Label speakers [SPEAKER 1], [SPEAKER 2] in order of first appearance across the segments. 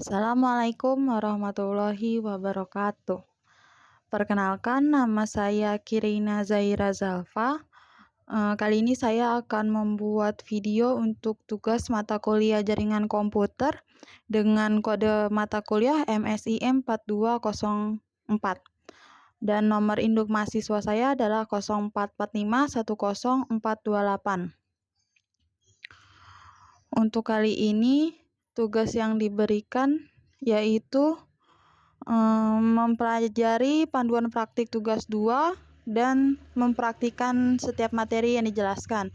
[SPEAKER 1] Assalamualaikum warahmatullahi wabarakatuh. Perkenalkan, nama saya Kirina Zaira Zalfa. Kali ini saya akan membuat video untuk tugas mata kuliah jaringan komputer dengan kode mata kuliah MSIM 4204. Dan nomor induk mahasiswa saya adalah 0445100428. Untuk kali ini, tugas yang diberikan yaitu mempelajari panduan praktik tugas 2 dan mempraktikkan setiap materi yang dijelaskan.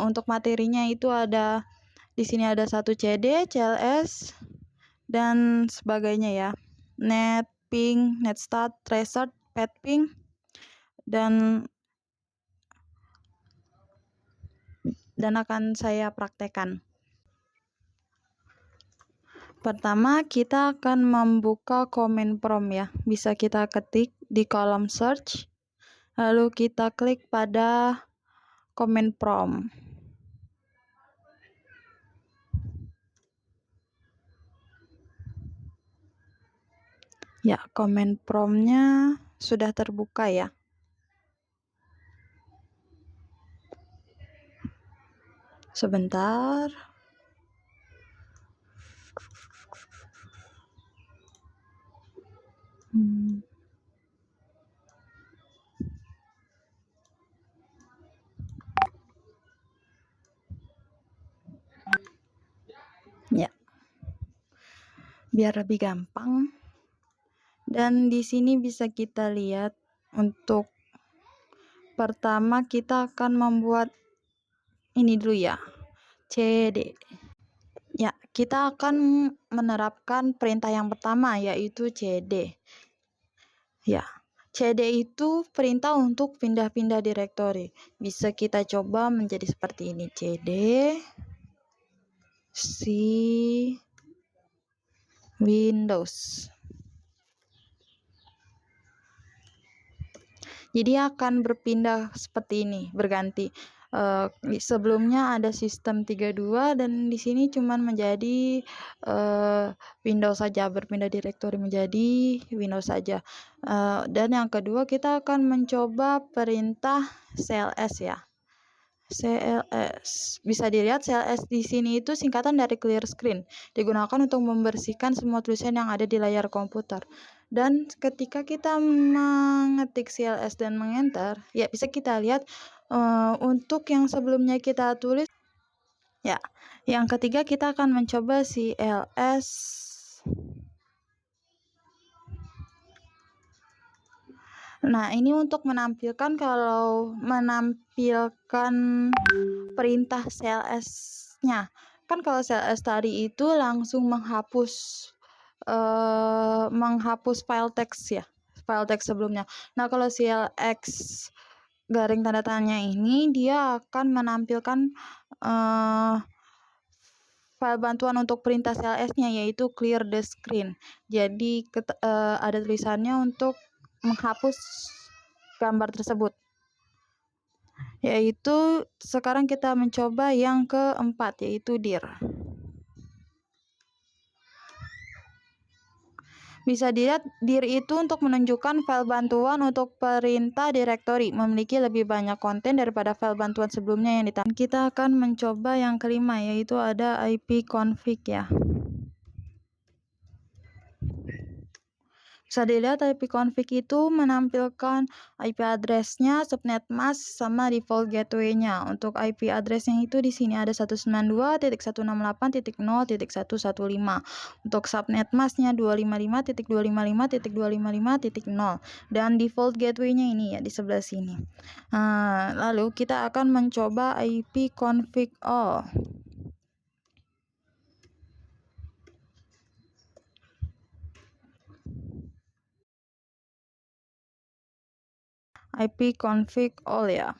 [SPEAKER 1] Untuk materinya itu ada di sini ada 1 CD, CLS dan sebagainya ya. Net, ping, netstat, tracer, petping dan akan saya praktekkan. Pertama, kita akan membuka command prompt ya. Bisa kita ketik di kolom search, lalu kita klik pada command prompt. Ya, command prompt-nya sudah terbuka ya. Sebentar. Ya. Biar lebih gampang. Dan di sini bisa kita lihat untuk pertama kita akan membuat ini dulu ya. CD. Ya, kita akan menerapkan perintah yang pertama yaitu CD. Ya, CD itu perintah untuk pindah-pindah direktori. Bisa kita coba menjadi seperti ini. CD C Windows. Jadi akan berpindah seperti ini, berganti. Sebelumnya ada sistem 32 dan di sini cuman menjadi Windows saja, berpindah direktori menjadi Windows saja. Dan yang kedua kita akan mencoba perintah CLS ya. CLS. Bisa dilihat CLS di sini itu singkatan dari clear screen, digunakan untuk membersihkan semua tulisan yang ada di layar komputer. Dan ketika kita mengetik CLS dan mengenter, ya bisa kita lihat untuk yang sebelumnya kita tulis. Ya, yang ketiga kita akan mencoba CLS. Nah, ini untuk menampilkan perintah CLS-nya. Kan kalau CLS tadi itu langsung menghapus file teks ya, file teks sebelumnya. Nah, kalau CLX garing tanda tanya ini dia akan menampilkan file bantuan untuk perintah CLS-nya yaitu clear the screen. Jadi ada tulisannya untuk menghapus gambar tersebut. Yaitu sekarang kita mencoba yang keempat yaitu dir. Bisa dilihat dir itu untuk menunjukkan file bantuan untuk perintah direktori, memiliki lebih banyak konten daripada file bantuan sebelumnya yang ditambahkan. Kita akan mencoba yang kelima yaitu ada ipconfig ya. Bisa dilihat ipconfig itu menampilkan IP address-nya, subnet mask, sama default gateway-nya. Untuk IP address-nya itu di sini ada 192.168.0.115. Untuk subnet mask-nya 255.255.255.0 dan default gateway-nya ini ya di sebelah sini. Lalu kita akan mencoba ipconfig all. ipconfig all ya.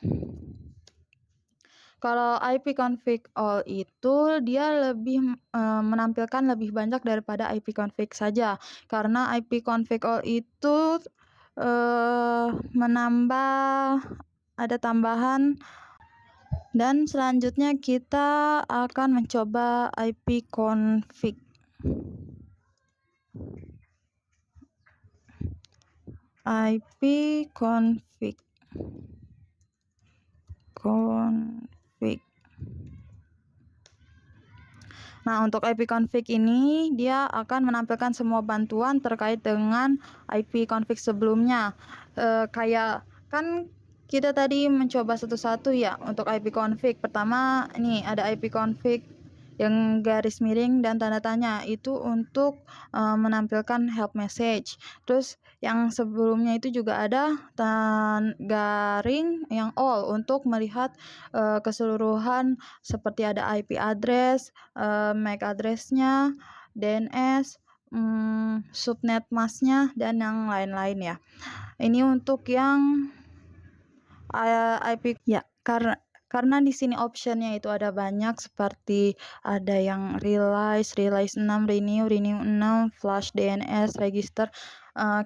[SPEAKER 1] Kalau ipconfig all itu dia lebih menampilkan lebih banyak daripada ipconfig saja, karena ipconfig all itu menambah, ada tambahan. Dan selanjutnya kita akan mencoba ipconfig. ipconfig. Nah, untuk ipconfig ini dia akan menampilkan semua bantuan terkait dengan ipconfig sebelumnya. Kayak kan kita tadi mencoba satu-satu ya untuk ipconfig. Pertama ini ada ipconfig yang garis miring dan tanda tanya, itu untuk menampilkan help message. Terus yang sebelumnya itu juga ada garing yang all untuk melihat keseluruhan seperti ada IP address, MAC address-nya, DNS, subnet mask-nya, dan yang lain-lain ya. Ini untuk yang IP ya, karena di sini optionnya itu ada banyak, seperti ada yang realize 6, renew 6, flash DNS, register.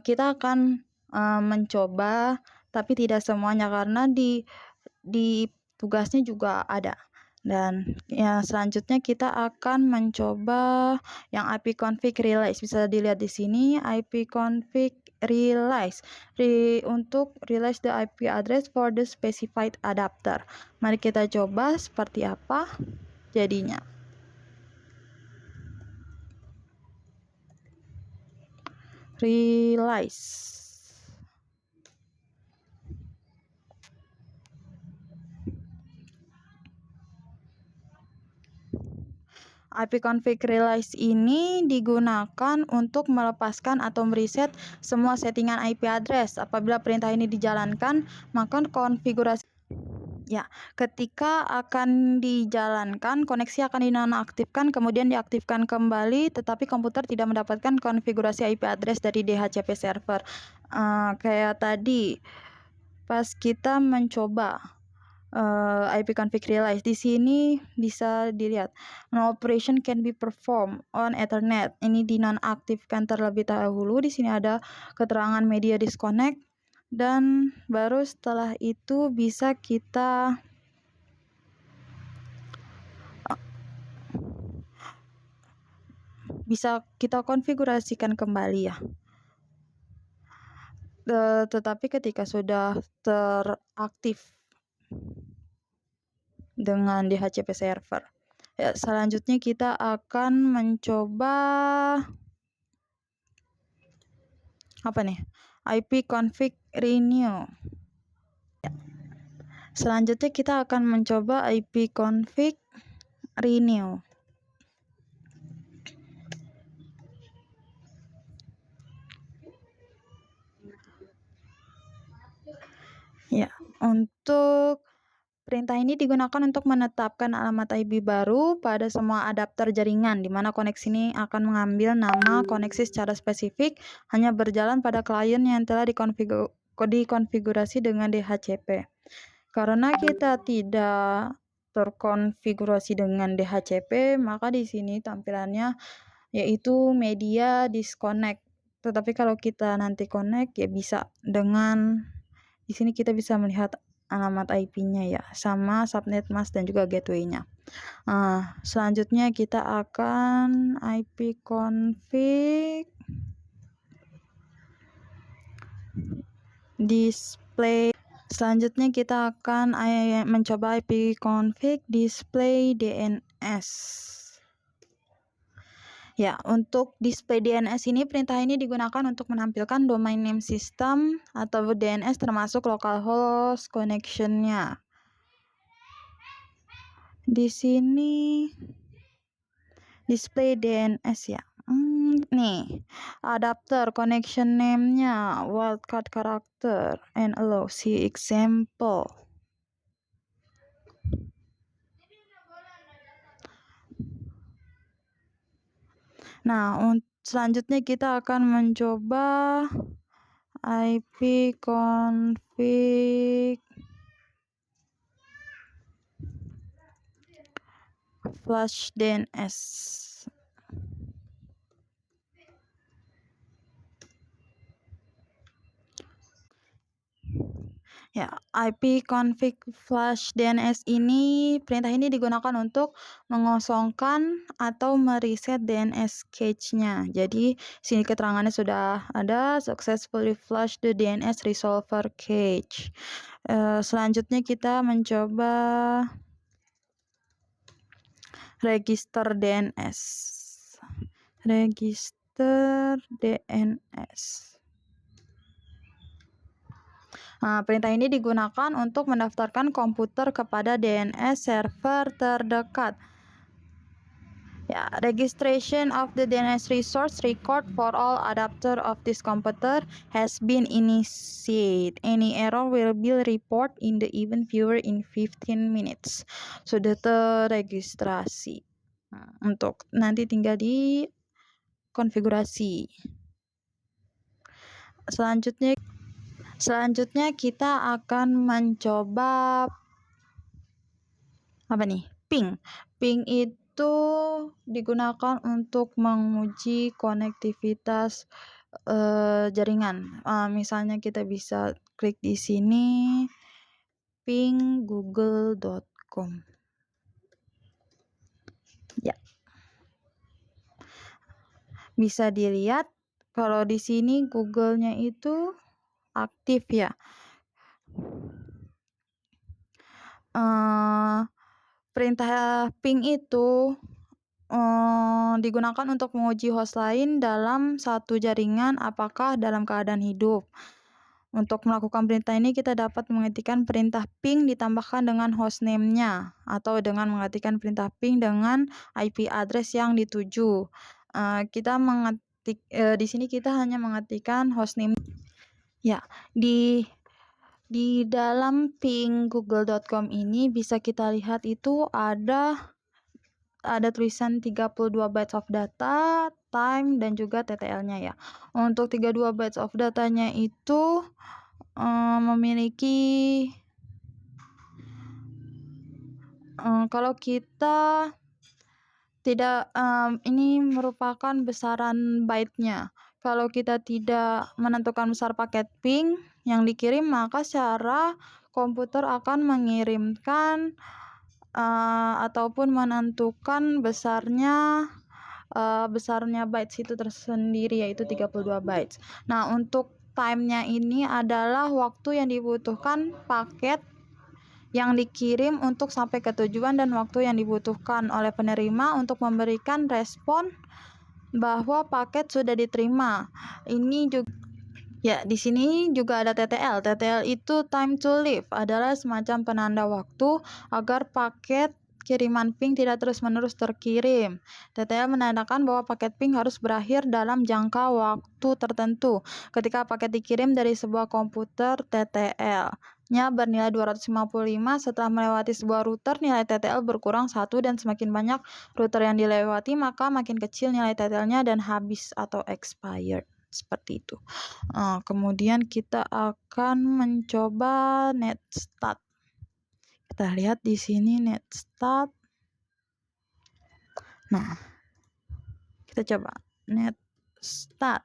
[SPEAKER 1] Kita akan mencoba, tapi tidak semuanya karena di tugasnya juga ada. Dan ya selanjutnya kita akan mencoba yang ipconfig realize. Bisa dilihat di sini ipconfig realize untuk realize the IP address for the specified adapter. Mari kita coba seperti apa jadinya. Realize. ipconfig realize ini digunakan untuk melepaskan atau mereset semua settingan IP address. Apabila perintah ini dijalankan, maka konfigurasi ya, ketika akan dijalankan, koneksi akan dinonaktifkan, kemudian diaktifkan kembali, tetapi komputer tidak mendapatkan konfigurasi IP address dari DHCP server. Kayak tadi pas kita mencoba ipconfig realize, di sini bisa dilihat no operation can be performed on Ethernet. Ini dinonaktifkan terlebih dahulu. Di sini ada keterangan media disconnect, dan baru setelah itu bisa kita konfigurasikan kembali ya. Tetapi ketika sudah teraktif dengan DHCP server. Ya, selanjutnya kita akan mencoba apa nih? ipconfig renew. Ya. Selanjutnya kita akan mencoba ipconfig renew. Ya, untuk perintah ini digunakan untuk menetapkan alamat IP baru pada semua adapter jaringan, di mana koneksi ini akan mengambil nama koneksi secara spesifik, hanya berjalan pada klien yang telah dikonfigurasi dengan DHCP. Karena kita tidak terkonfigurasi dengan DHCP, maka di sini tampilannya yaitu media disconnect. Tetapi kalau kita nanti connect, ya bisa dengan di sini kita bisa melihat alamat IP-nya ya, sama subnet mask dan juga gateway-nya. Selanjutnya kita akan ipconfig display. Selanjutnya kita akan mencoba ipconfig display DNS. Ya, untuk display DNS ini, perintah ini digunakan untuk menampilkan domain name system atau DNS termasuk localhost connection-nya. Di sini display DNS ya. Nih, adapter connection name-nya wildcard character and allow see example. Nah, selanjutnya kita akan mencoba ipconfig flash DNS. Ya, ipconfig flush DNS ini, perintah ini digunakan untuk mengosongkan atau mereset DNS cache-nya. Jadi, sini keterangannya sudah ada, successfully flush the DNS resolver cache. Selanjutnya kita mencoba register DNS. Register DNS. Nah, perintah ini digunakan untuk mendaftarkan komputer kepada DNS server terdekat. Ya, registration of the DNS resource record for all adapter of this computer has been initiated. Any error will be report in the event viewer in 15 minutes. Sudah terregistrasi. Nah, untuk nanti tinggal di konfigurasi. Selanjutnya kita akan mencoba apa nih? Ping. Ping itu digunakan untuk menguji konektivitas jaringan. Misalnya kita bisa klik di sini ping google.com. Ya. Bisa dilihat kalau di sini Google-nya itu aktif ya. Perintah ping itu digunakan untuk menguji host lain dalam satu jaringan apakah dalam keadaan hidup. Untuk melakukan perintah ini kita dapat mengetikkan perintah ping ditambahkan dengan hostname-nya atau dengan mengetikkan perintah ping dengan IP address yang dituju. Kita mengetik di sini kita hanya mengetikkan hostname. Ya, di dalam ping google.com ini bisa kita lihat itu ada tulisan 32 bytes of data, time, dan juga TTL-nya ya. Untuk 32 bytes of datanya itu memiliki kalau kita tidak ini merupakan besaran byte-nya. Kalau kita tidak menentukan besar paket ping yang dikirim, maka secara komputer akan mengirimkan ataupun menentukan besarnya bytes itu tersendiri, yaitu 32 bytes. Nah, untuk time-nya ini adalah waktu yang dibutuhkan paket yang dikirim untuk sampai ke tujuan dan waktu yang dibutuhkan oleh penerima untuk memberikan respon bahwa paket sudah diterima. Ini juga ya, di sini juga ada TTL. TTL itu time to live, adalah semacam penanda waktu agar paket kiriman ping tidak terus-menerus terkirim. TTL menandakan bahwa paket ping harus berakhir dalam jangka waktu tertentu. Ketika paket dikirim dari sebuah komputer, TTL-nya bernilai 255. Setelah melewati sebuah router, nilai TTL berkurang 1 dan semakin banyak router yang dilewati, maka makin kecil nilai TTL-nya dan habis atau expired. Seperti itu. Kemudian kita akan mencoba netstat. Kita lihat di sini netstat. Nah, kita coba netstat.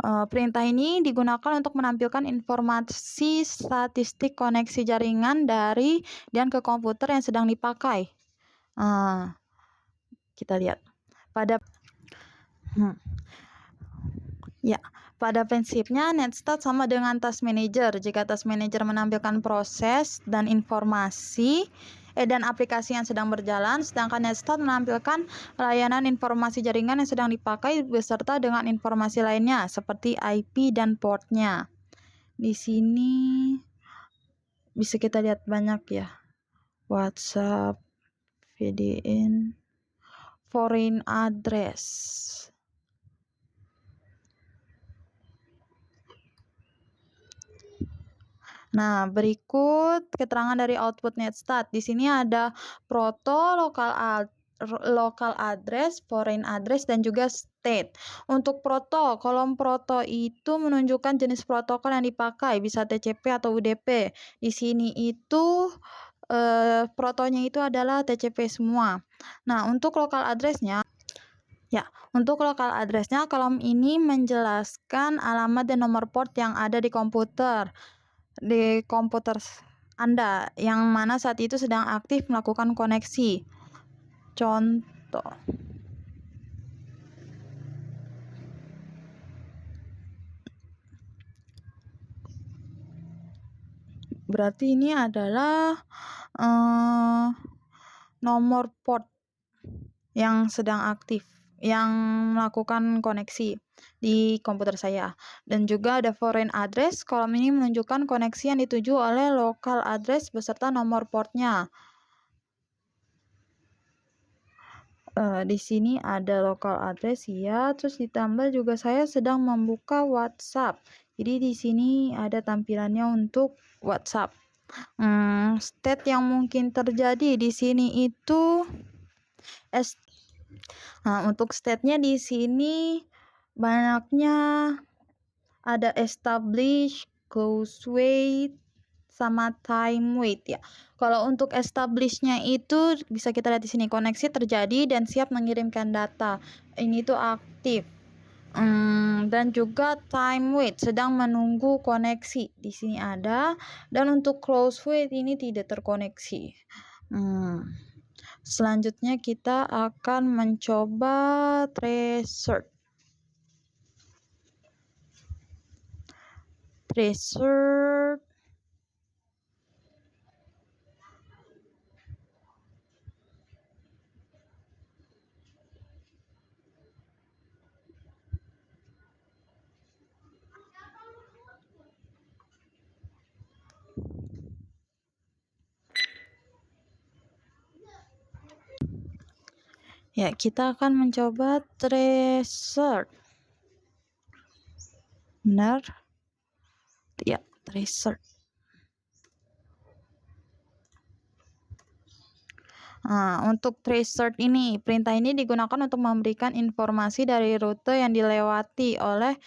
[SPEAKER 1] Perintah ini digunakan untuk menampilkan informasi statistik koneksi jaringan dari dan ke komputer yang sedang dipakai. Kita lihat pada prinsipnya netstat sama dengan task manager. Jika task manager menampilkan proses dan informasi dan aplikasi yang sedang berjalan, sedangkan netstat menampilkan layanan informasi jaringan yang sedang dipakai beserta dengan informasi lainnya seperti IP dan portnya. Di sini bisa kita lihat banyak ya, WhatsApp, VDN, foreign address. Nah, berikut keterangan dari output netstat. Di sini ada proto, local address, foreign address, dan juga state. Untuk proto, kolom proto itu menunjukkan jenis protokol yang dipakai, bisa TCP atau UDP. Di sini itu protonya itu adalah TCP semua. Nah, untuk local address-nya Ya, untuk lokal address-nya, kolom ini menjelaskan alamat dan nomor port yang ada di komputer Anda, yang mana saat itu sedang aktif melakukan koneksi. Contoh. Berarti ini adalah nomor port yang sedang aktif, yang melakukan koneksi di komputer saya. Dan juga ada foreign address. Kolom ini menunjukkan koneksi yang dituju oleh local address beserta nomor portnya. Di sini ada local address ya, terus ditambah juga saya sedang membuka WhatsApp. Jadi di sini ada tampilannya untuk WhatsApp. State yang mungkin terjadi di sini itu untuk state-nya di sini banyaknya ada establish, close wait, sama time wait ya. Kalau untuk establish-nya itu bisa kita lihat di sini, koneksi terjadi dan siap mengirimkan data. Ini tuh aktif. Dan juga time wait, sedang menunggu koneksi. Di sini ada. Dan untuk close wait ini tidak terkoneksi. Selanjutnya kita akan mencoba tracer. Ya, kita akan mencoba tracer. Benar? Ya, tracer. Untuk tracer ini, perintah ini digunakan untuk memberikan informasi dari rute yang dilewati oleh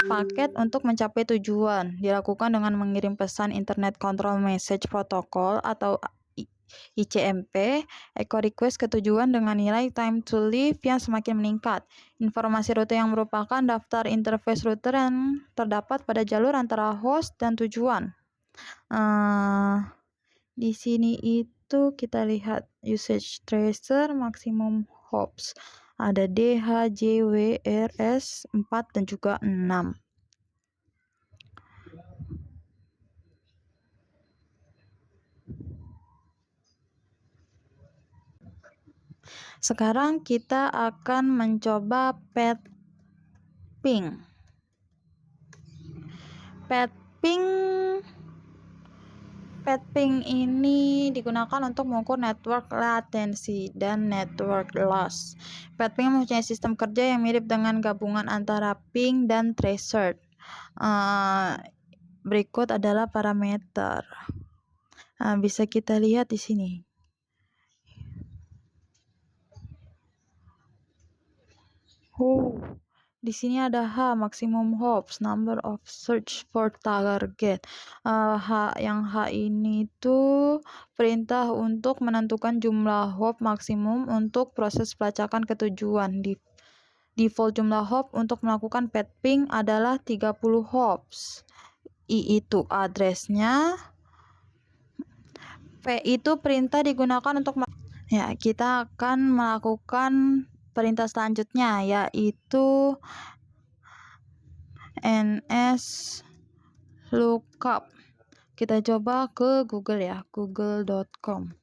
[SPEAKER 1] paket untuk mencapai tujuan. Dilakukan dengan mengirim pesan Internet Control Message Protocol atau ICMP, echo request ke tujuan dengan nilai time to leave yang semakin meningkat. Informasi rute yang merupakan daftar interface router yang terdapat pada jalur antara host dan tujuan. Di sini itu kita lihat usage tracer maximum hops. Ada DH, JW, RS 4 dan juga 6. Sekarang kita akan mencoba pet ping. Pet ping ini digunakan untuk mengukur network latency dan network loss. Pet ping mempunyai sistem kerja yang mirip dengan gabungan antara ping dan tracer. Berikut adalah parameter. Bisa kita lihat di sini. Di sini ada H, maximum hops, number of search for target. Yang H ini tuh perintah untuk menentukan jumlah hop maksimum untuk proses pelacakan ke tujuan. Default jumlah hop untuk melakukan pet ping adalah 30 hops. I itu address-nya. P itu perintah digunakan untuk kita akan melakukan perintah selanjutnya, yaitu ns lookup. Kita coba ke Google ya, google.com.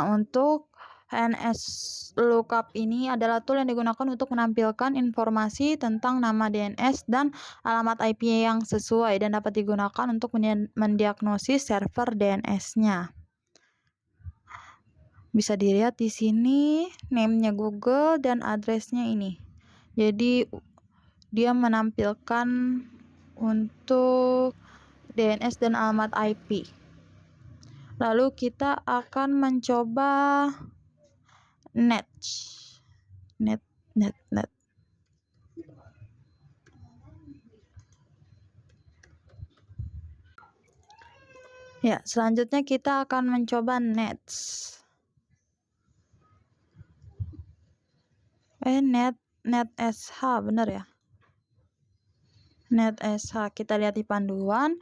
[SPEAKER 1] Untuk ns lookup ini adalah tool yang digunakan untuk menampilkan informasi tentang nama DNS dan alamat IP yang sesuai dan dapat digunakan untuk mendiagnosis server DNS-nya. Bisa dilihat di sini name-nya Google dan address-nya ini. Jadi dia menampilkan untuk DNS dan alamat IP. Lalu kita akan mencoba net. Ya, selanjutnya kita akan mencoba nets. net SH, bener ya? Net SH. Kita lihat di panduan.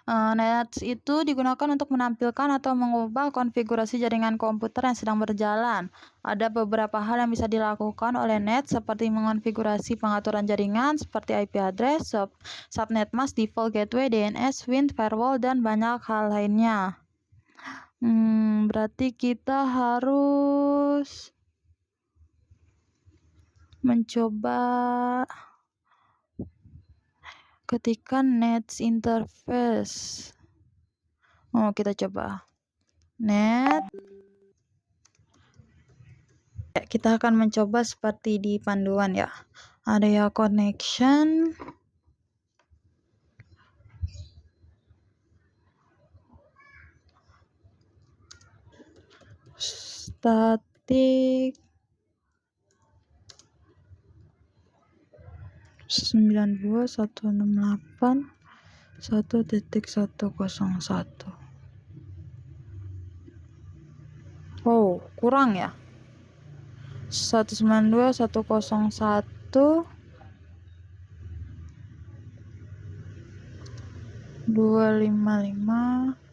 [SPEAKER 1] Nets itu digunakan untuk menampilkan atau mengubah konfigurasi jaringan komputer yang sedang berjalan. Ada beberapa hal yang bisa dilakukan oleh net seperti mengonfigurasi pengaturan jaringan seperti IP address, subnet mask, default gateway, DNS, WIN, firewall, dan banyak hal lainnya. Berarti kita harus mencoba ketikkan net interface. Kita coba net. Kita akan mencoba seperti di panduan ya. Area connection, static 92.168.1.101. Oh, kurang ya. 192.101.255.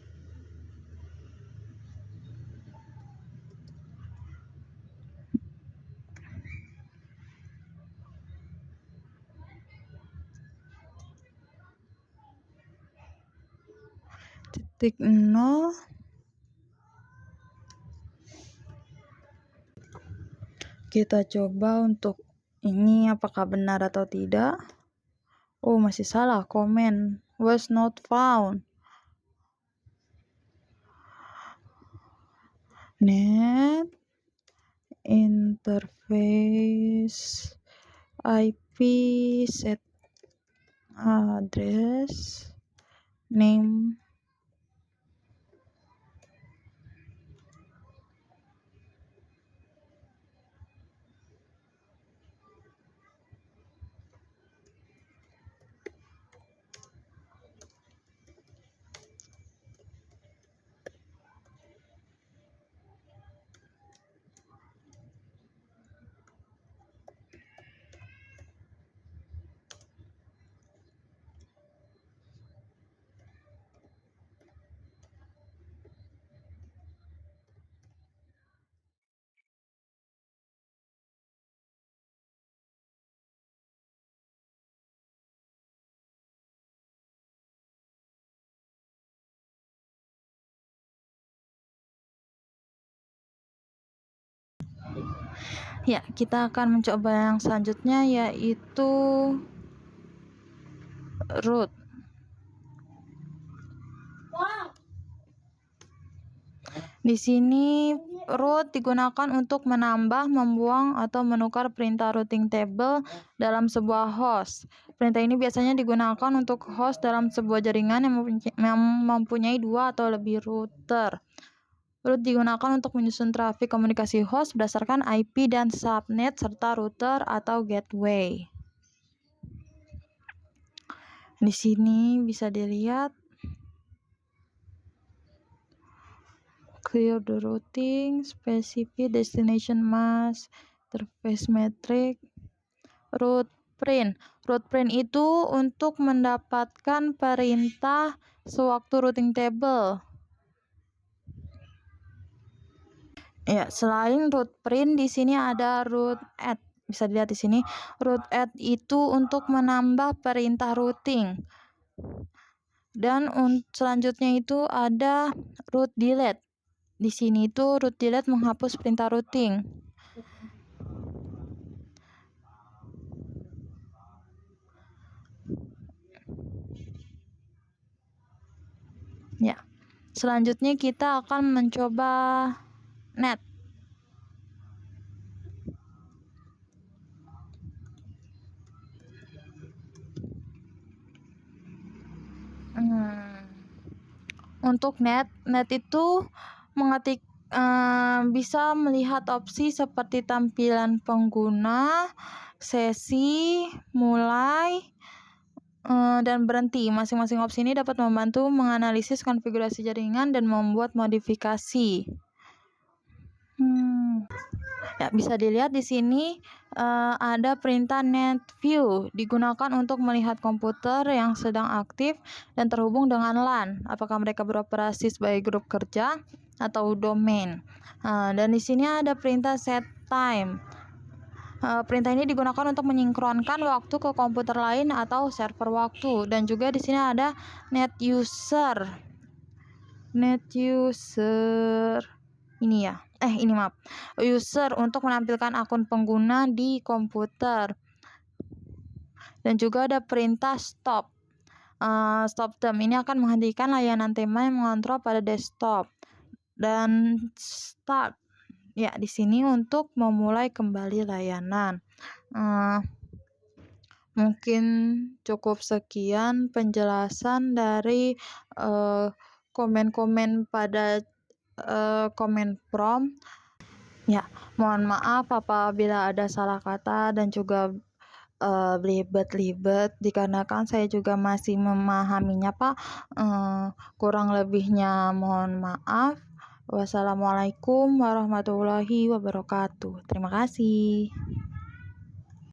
[SPEAKER 1] Titik 0. Kita coba untuk ini apakah benar atau tidak. Oh, masih salah. Comment was not found. Net interface IP set address name ya. Kita akan mencoba yang selanjutnya, yaitu root. Di sini root digunakan untuk menambah, membuang, atau menukar perintah routing table dalam sebuah host. Perintah ini biasanya digunakan untuk host dalam sebuah jaringan yang mempunyai 2 atau lebih router. Root digunakan untuk menyusun trafik komunikasi host berdasarkan IP dan subnet serta router atau gateway. Di sini bisa dilihat clear the routing, specify destination mask, interface metric, root print. Root print itu untuk mendapatkan perintah sewaktu routing table. Ya, selain root print di sini ada root add. Bisa dilihat di sini, root add itu untuk menambah perintah routing. Dan selanjutnya itu ada root delete. Di sini itu root delete menghapus perintah routing. Ya. Selanjutnya kita akan mencoba net. Untuk net itu mengetik bisa melihat opsi seperti tampilan pengguna, sesi, mulai, dan berhenti. Masing-masing opsi ini dapat membantu menganalisis konfigurasi jaringan dan membuat modifikasi. Ya, bisa dilihat di sini ada perintah net view digunakan untuk melihat komputer yang sedang aktif dan terhubung dengan LAN. Apakah mereka beroperasi sebagai grup kerja atau domain? Dan di sini ada perintah set time. Perintah ini digunakan untuk menyingkronkan waktu ke komputer lain atau server waktu. Dan juga di sini ada net user. Net user ini ya. Ini maaf. User untuk menampilkan akun pengguna di komputer. Dan juga ada perintah stop. Stop time ini akan menghentikan layanan tema yang mengontrol pada desktop. Dan start. Ya, di sini untuk memulai kembali layanan. Mungkin cukup sekian penjelasan dari komen-komen pada komen prompt. Ya, mohon maaf apabila ada salah kata dan juga belibet dikarenakan saya juga masih memahaminya, Pak. Kurang lebihnya mohon maaf. Wassalamualaikum warahmatullahi wabarakatuh. Terima kasih.